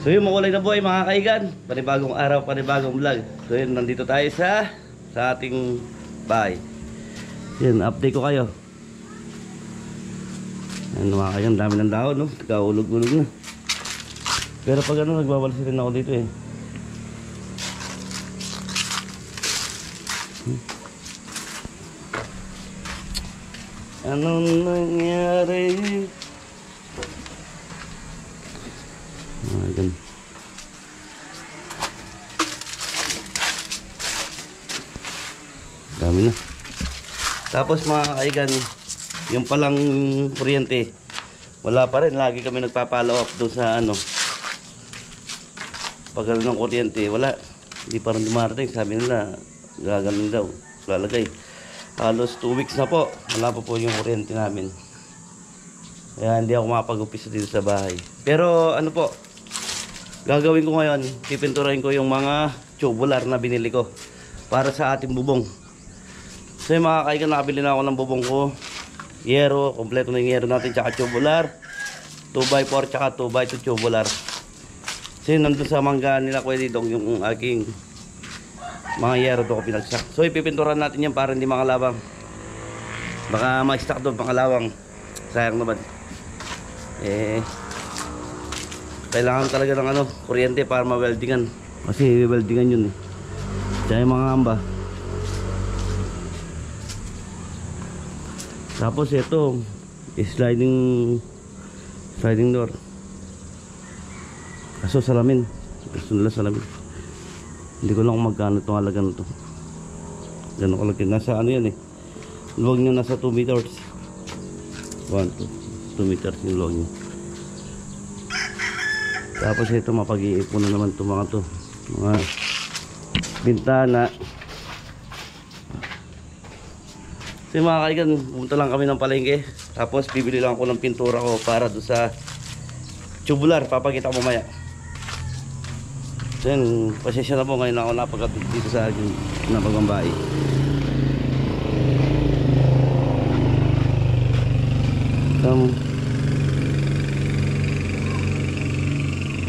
So yun, makulay na buhay mga kaigan. Panibagong araw, panibagong vlog. So yun, nandito tayo sa ating bahay. Yun, update ko kayo. Yan mga kaigan, dami ng dahon, no? Nagkaulog-ulog na. Pero pag ano, nagbabalsi rin ako dito eh. Anong nangyari? Ayan. Dami na. Tapos mga kaigan, yung palang kuryente, wala pa rin. Lagi kami nagpa-follow up doon sa ano. Pag ng kuryente, wala. Hindi pa rin dumarating. Sabi nila, gagaling daw. Lalagay. Halos 2 weeks na po. Wala pa po yung kuryente namin. Kaya hindi ako makapag-upisa dito sa bahay. Pero ano po, gagawin ko ngayon, pipinturahin ko yung mga tubular na binili ko para sa ating bubong. So yung mga kaigan, nakabili na ako ng bubong ko. Yero, kompleto na yung yero natin, tsaka tubular 2x4 tsaka 2x2 tubular. So yun, nandun sa mangga nila Kuya Didong yung aking mga yero to ko pinagsak. So ipipinturahan natin yan para hindi makalawang. Baka ma-stack doon makalawang. Sayang naman. Kailangan talaga ng ano, kuryente para ma-weldingan. Kasi weldingan yun eh. Tsaka yung mga amba. Tapos ito, sliding door. Kaso salamin. Gusto nila salamin. Hindi ko lang kung magkano itong halaga na ito. Gano'n ko lang. Nasa ano yan eh. Luwag niya nasa 2 meters. 2 meters yung luwag niya. Tapos ito, mapag-iipon na naman itong mga to. Mga bintana. So mga kaigan, pumunta lang kami ng palengke. Tapos bibili lang ako ng pintura ko para doon sa tubular. Papakita ko mamaya. So yun, pasensya na po, ngayon ako napagkapit dito sa aking napagambay.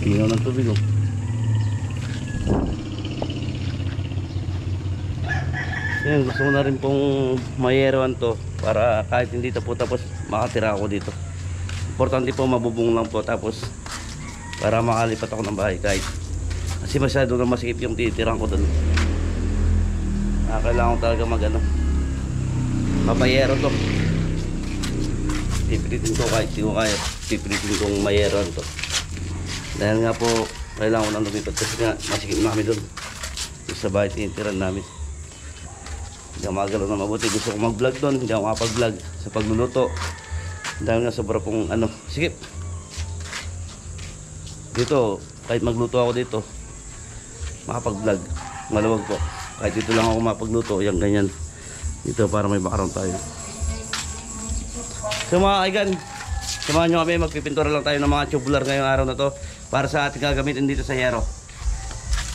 Tingnan ng tubig oh. Yan, gusto ko na rin pong mayeroan to para kahit hindi ito po tapos makatira ako dito. Importante po mabubong lang po tapos para makalipat ako ng bahay kahit kasi masyado na masikip yung titirang ko doon. Kailangan ko talaga magano mapayero to. Pipilitin ko kahit di ko kaya, pipilitin kong mayeroan to. Dahil nga po, kailangan ko nang lumipat kasi nga masikip namin doon sa bahay tinitiran namin. Hindi ako magalaw na mabuti. Gusto ko mag-vlog doon, hindi ako makapag-vlog sa pagluluto. Dahil nga sobra pong ano, sikip. Dito, kahit magluto ako dito, makapag-vlog. Maluwag po. Kahit dito lang ako mapagluto, yung ganyan. Dito para may background tayo. So mga kaigan, samahan nyo kami, magpipintura lang tayo ng mga tubular ngayong araw na to para sa ating gagamitin dito sa yero.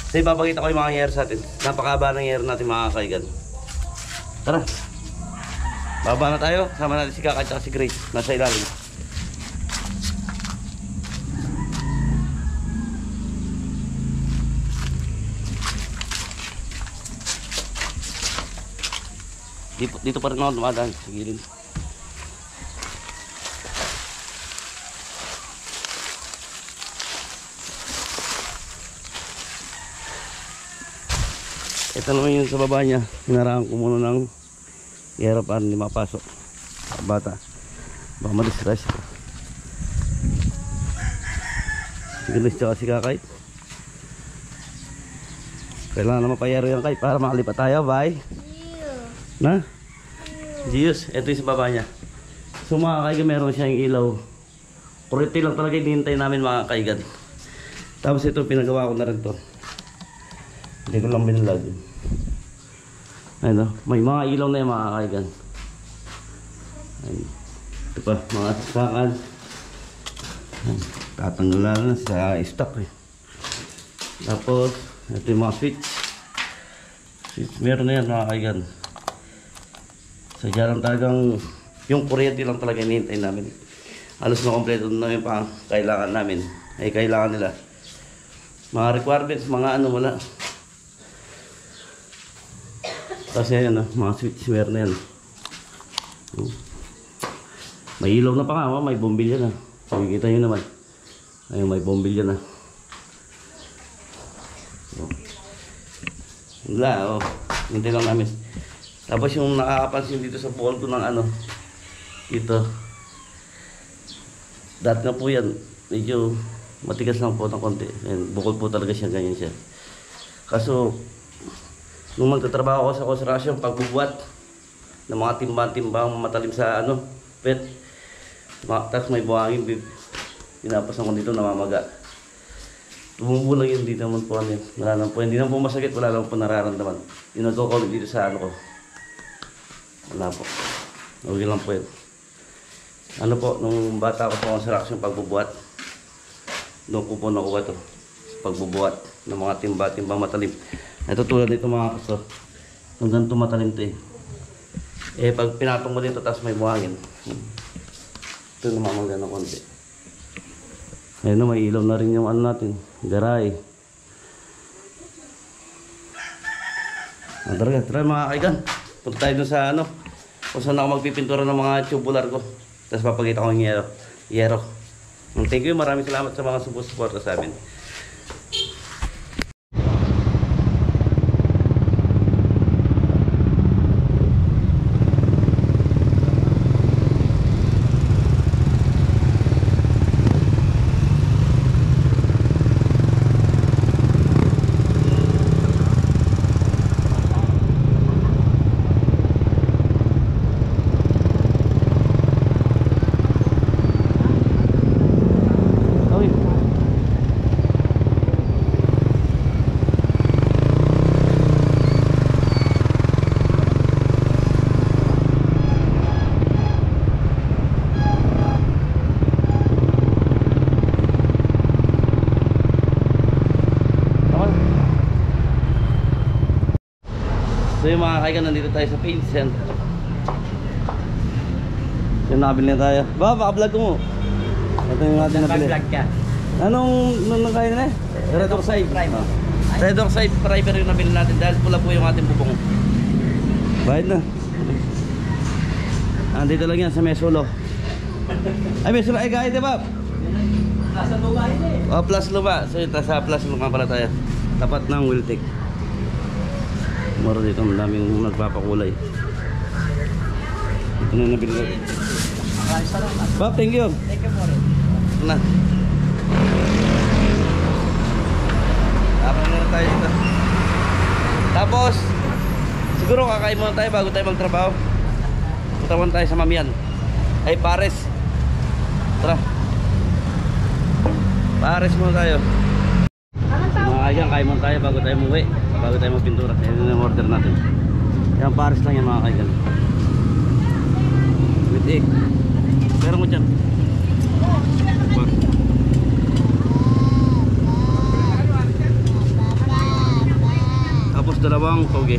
So ipapakita ko yung mga yero sa atin. Napakaba ng yero natin mga kaigan. Tara, baba na tayo. Sama natin si Kaka at si Grace. Nasa ilalim. Dito pa rin ako dumadaan sa gilid. Ito naman yung sa baba niya. Hinaraan ko muna ng yero para hindi mapasok bata. Baka ma-distress. Si Grace tsaka si Kakay. Kailangan na mapayero yan kay para makalipat tayo. Bye. Na? Gius. Ito yung sa baba niya. So mga kaigan, meron siyang ilaw. Kuriti lang talaga hinihintay namin mga kaigan. Tapos ito pinagawa ko na rin to. Hindi ko lang binilag. Ayun, may mga ilaw na yung mga kaigan. Ayun. Ito pa, mga sasakan. Tatanggalan na sa stock eh. Tapos, ito yung mga switch. Meron na yan mga kaigan. Sadya lang talagang yung kuryente lang talaga hinihintay namin. Halos na kompleto na yung kailangan namin. Ay kailangan nila. Mga requirements, mga ano, wala. Kasi yan, mga switchware na yan. May ilaw na pa nga, may bombilya na. Makikita nyo naman. Ayun, may bombilya na. Wala, hindi lang namin. Tapos yung nakakapansin dito sa bukol ko ng ano, dito. Dati na po yan, medyo matigas lang po ng konti. Ayan, bukol po talaga siya, ganyan siya. Kaso, nung magtatrabaho ako sa construction, pagbubuhat ng mga timbang-timbang matalim sa ano, pet. Tapos may buhangin, pinapasan ko dito, namamaga. Tumubo lang yun, hindi naman po ano yun. Wala naman po, hindi naman po masakit, wala naman po nararamdaman. Yung nagkukulit dito sa ano ko. Wala po. Okay lang po yun. Ano po, nung bata ko po construction, pagbubuhat. Doon ko po nakuha ito. Pagbubuhat ng mga timba-timba matalim. Ito tulad nito mga kaso. Nung ganito matalim ito eh. Pag pinatong mo dito, tapos may buhangin. Ito namamangga ng konti. Ayun na, may ilaw na rin yung ano natin. Garay. Tara mga kaigan. Punta tayo dun sa ano. Kung saan ako magpipintura ng mga tubular ko. Tapos papakita ko yung yero. Thank you, maraming salamat sa mga suporta sa amin. So yung mga kaigan, nandito tayo sa paint center. Yung nabili na tayo. Baka vlog ko mo. Ito yung ating nabili. Anong kaya na eh? Red Oxide Primer. Red Oxide Primer yung nabili natin dahil pula po yung ating bubong. Bayad na. Andito lang yan sa Mesulo. Ay Mesulo, ay gaya diba? Nasa lupa yun eh. Oh, plus lupa. So sa plus lupa pala tayo. Tapat ng Wiltec. Moro dito, madaming nagpapakulay. Ito na nabili ko. Bob, thank you. Thank you more. Na. Tapos na tayo dito. Tapos, siguro kakain muna tayo bago tayo magtrabaho. Putawan tayo sa Mamian. Ay, Pares. Tara. Pares muna tayo. Mga kaigan, kain muna tayo bago tayo umuwi. Bago tayo magpintura. Yan yung order natin. Yan, Pares lang yan mga kaigan. With egg. Pero mo dyan. Tapos dalawang toge.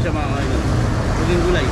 Sa mga kainan. Huling gulay.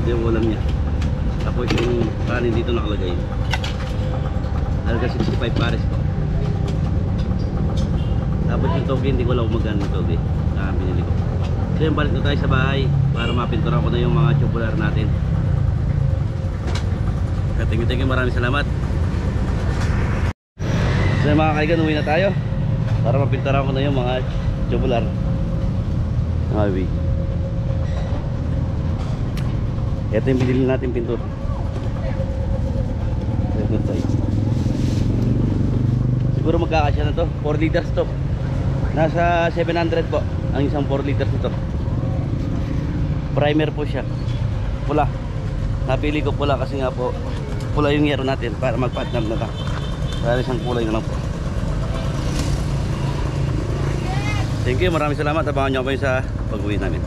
Ito yung ulam niya. Tapos yung kanin dito nakalagay. Halaga 65 pares po. Tapos yung toge, hindi ko lang magkano yung toge. Binili ko. So yung balik na tayo sa bahay para mapintura ko na yung mga tubular natin. Thank you, maraming salamat. So yung mga kaigan, uwi na tayo para mapintura ko na yung mga tubular. Highway. Ito yung binili natin pintura. Siguro magkakasya na to. 4 liters to. Nasa 700 po ang isang 4 liters nito. Primer po siya. Pula. Napili ko pula kasi nga po pula yung yero natin para magpatnam na lang. Para isang kulay na lang po. Thank you, maraming salamat. Abangan nyo pa sa pag-uwi namin.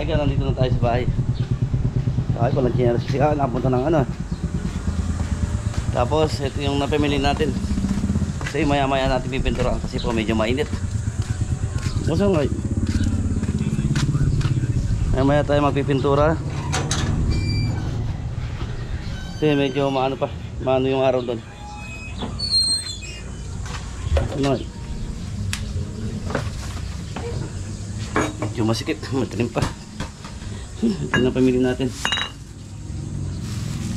Kaya nandito na tayo sa bahay. Kaya ko lang chineras kasi napunta ng ano. Tapos ito yung napamili natin. Kasi maya maya natin pipinturan kasi po medyo mainit. Masang nga. Maya maya tayo magpipintura. Kasi medyo maano pa. Maano yung araw doon. Ano nga. Medyo masikip. Matalim pa. Ito na pamili natin.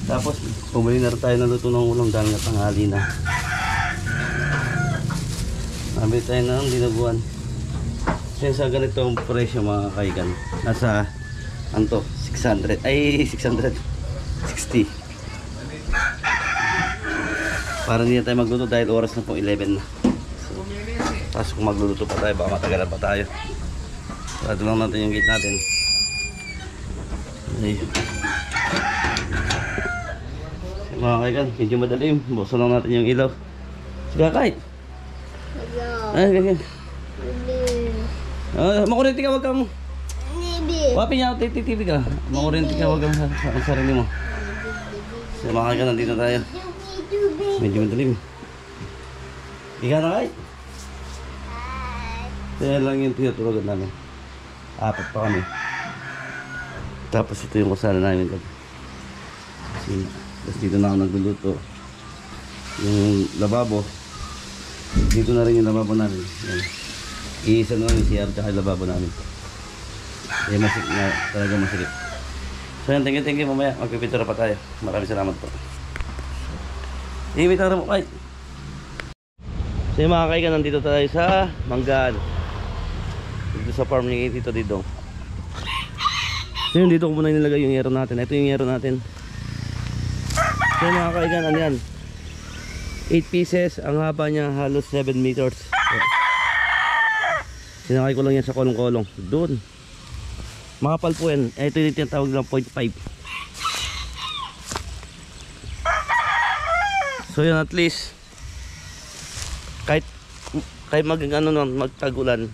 Tapos bumili na rin tayo ng luto ng ulam dahil nga tanghali na. Nabili tayo ng dinuguan. Kasi sa ganitong presyo mga kaigan, nasa anto 600 ay 660. Para hindi na tayo magluto dahil oras na po 11 na. So, tapos kung magluluto pa tayo baka matagalan pa tayo. Sarado lang natin yung gate natin. Ay. Mga kaigan, medyo madalim. Buksan lang natin yung ilaw. Sige kahit. Ay, ganyan. Makuryente ka, wag kang... Wapi niya, TV ka. Makuryente ka, wag kang sa sarili mo. So mga kaigan, nandito tayo. Medyo madalim. Ika na kahit. Kaya lang yung tinutulugan namin. Apat pa kami. Tapos ito yung kusala namin. Tapos dito na ako nagluluto. Yung lababo. Dito na rin yung lababo namin. Iisa na lang yung CR tsaka yung lababo namin. Kaya masik na talaga masikip. So yan, thank you mamaya. Magpipintura pa tayo. Maraming salamat po. Iimita mo kahit. So yung mga kaigan, nandito tayo sa Manggaan. Dito sa farm ni Tito Didong. So yun, dito ko muna nilagay yung yero natin. Ito yung yero natin. So mga kaigan, ano yan? 8 pieces. Ang haba niya halos 7 meters. Sinakay ko lang yan sa kolong-kolong. Doon. Makapal po yan. Ito yung tinatawag lang 0.5. So yun, at least kahit magtagulan,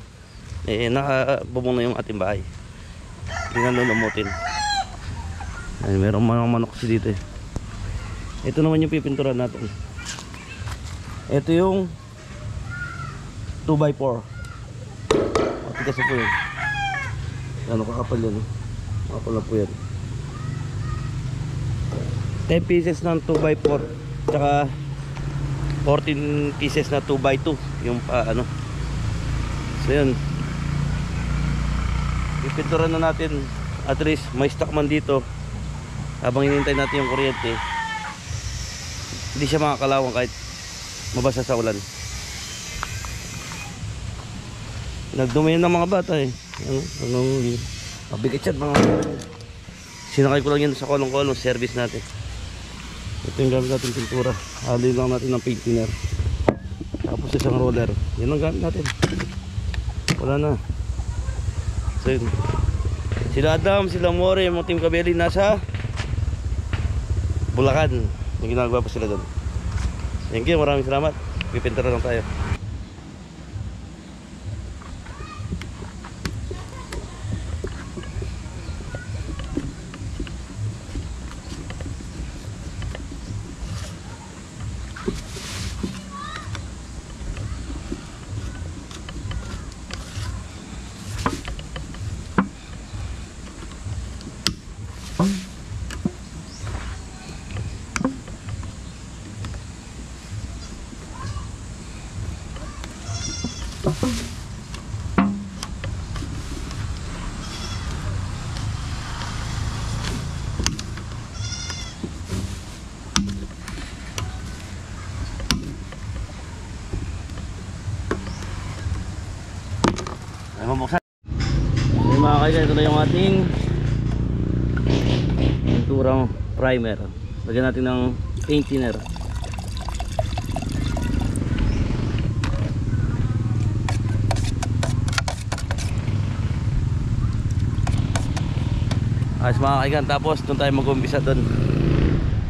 nakabubong na yung ating bahay. Hindi na lulumutin. Ay, meron manok kasi dito eh. Ito naman yung pipinturan natin. Ito yung 2x4. Matigas po yun. Ano kakapal yun? Kakapal na po yan. 10 pieces ng 2x4. Tsaka 14 pieces na 2x2. Yung ano. So yun. Pipinturan na natin. At least may stock man dito. Habang hinihintay natin yung kuryente, hindi siya makakalawang kahit mabasa sa ulan. Nagdumayan ng mga bata eh. Mabigat yan mga. Sinakay ko lang yan sa kolong-kolong service natin. Ito yung gamit natin pintura. Hali lang natin ng paint thinner. Tapos isang roller. Yan ang gamit natin. Wala na. So yun. Sila Adam, sila More, yung mga team Kabeli nasa Bulacan. May ginagawa pa sila doon. Thank you, maraming salamat. Pipintura lang tayo. Ay, mabuksan. Ay, mga kaigan, ito na yung ating pinturang primer. Lagyan natin ng paint thinner. Ayos mga kaigan, tapos doon tayo mag-umpisa doon.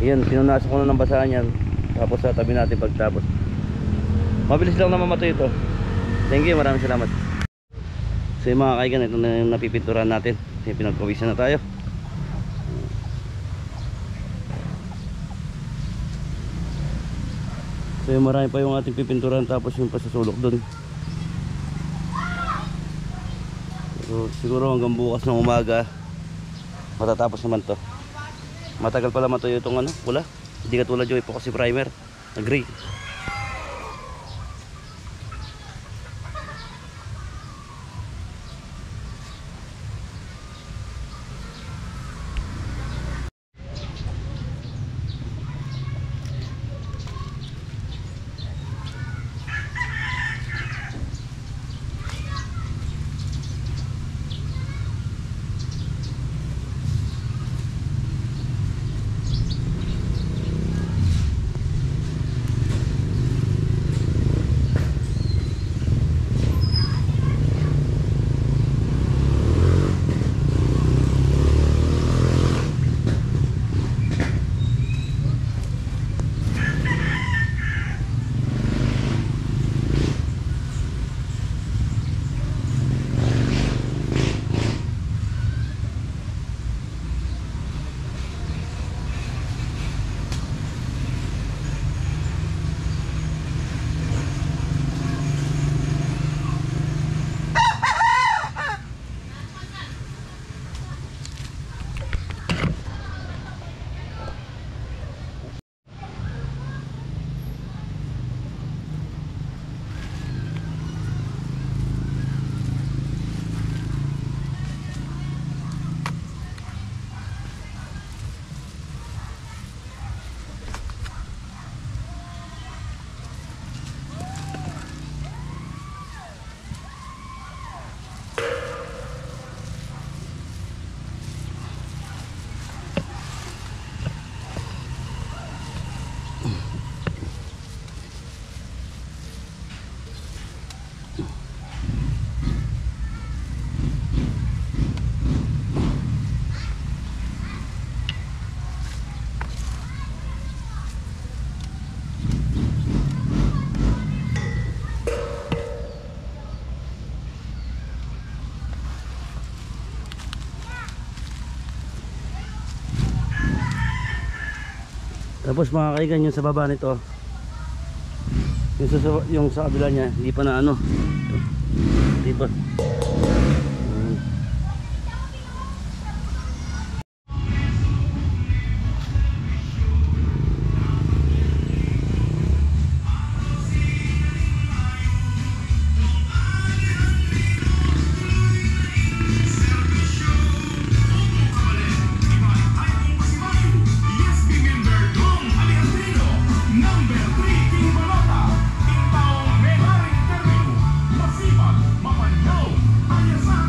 Ayan, pinunasan ko na ng basahan yan. Tapos sa tabi natin pagtapos. Mabilis lang naman matuyo ito. Thank you, maraming salamat. So yung mga kaigan, ito na yung napipinturan natin. Pinagpawisan na tayo. So yung marami pa yung ating pipinturan, tapos yung pasasulok doon. So siguro hanggang bukas ng umaga matatapos naman to. Matagal pala matuyo itong ano, pula. Hindi katulad yung epoxy primer na gray. Tapos mga kaigan, yung sa baba nito, yung sa kabila niya, hindi pa na ano, hindi pa. Masipag, mapanyaw, ayasan.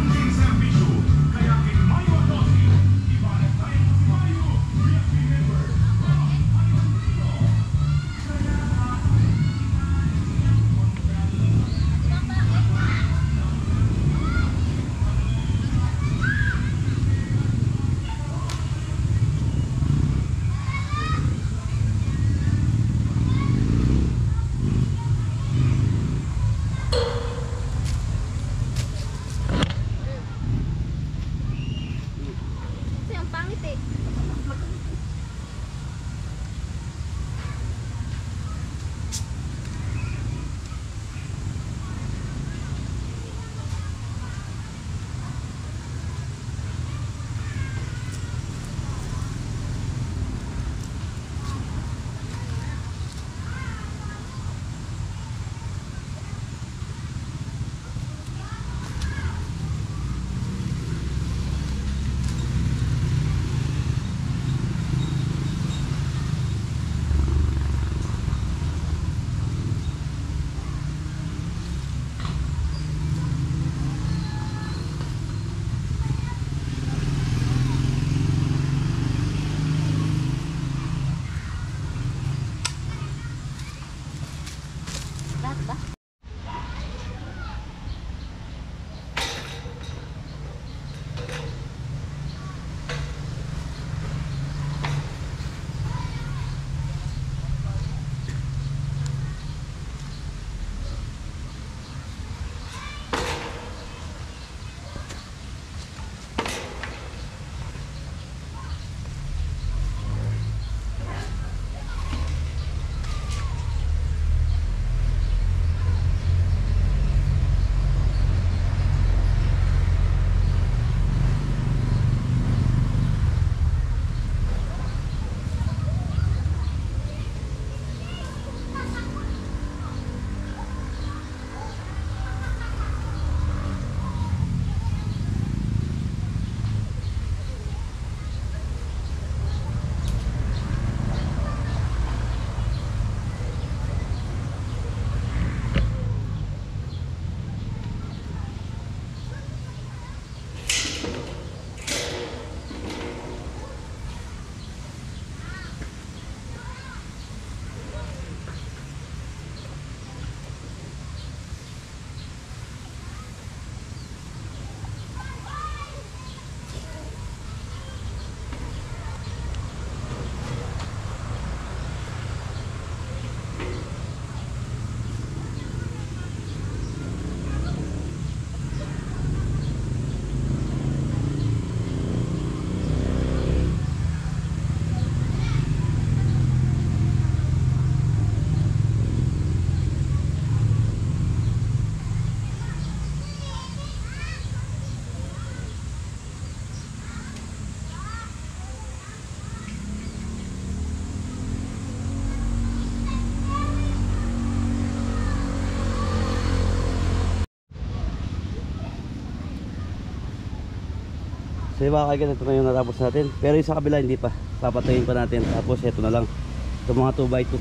So yung mga kaigan, ito na yung natapos natin. Pero yung sa kabila hindi pa, papatayin pa natin. Tapos ito na lang, ito mga 2x2.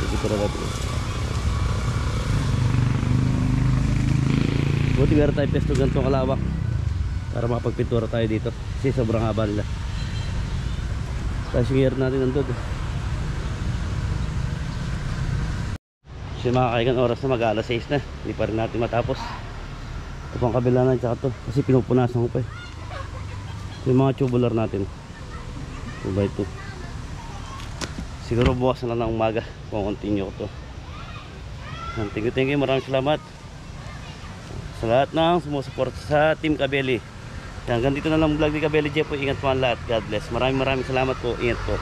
Ito na natin. Buti meron tayo pesto ganitong kalawak para makapagpintura tayo dito kasi sobrang haba nila. Tapos yung air natin nandun. So mga kaigan, oras na, mag-alas 6 na, hindi pa rin natin matapos. Ito pang kabila na, tsaka to kasi pinupunasan ko pa eh. Yung mga tubular natin 2x2. Siguro bukas na lang ng umaga kung continue ko to. Thank you, maraming salamat sa lahat ng sumusuporta sa Team Cabelli. Hanggang dito na lang vlog ni Cabelli Jeff po. Ingat po ang lahat, God bless. Maraming salamat po, ingat po.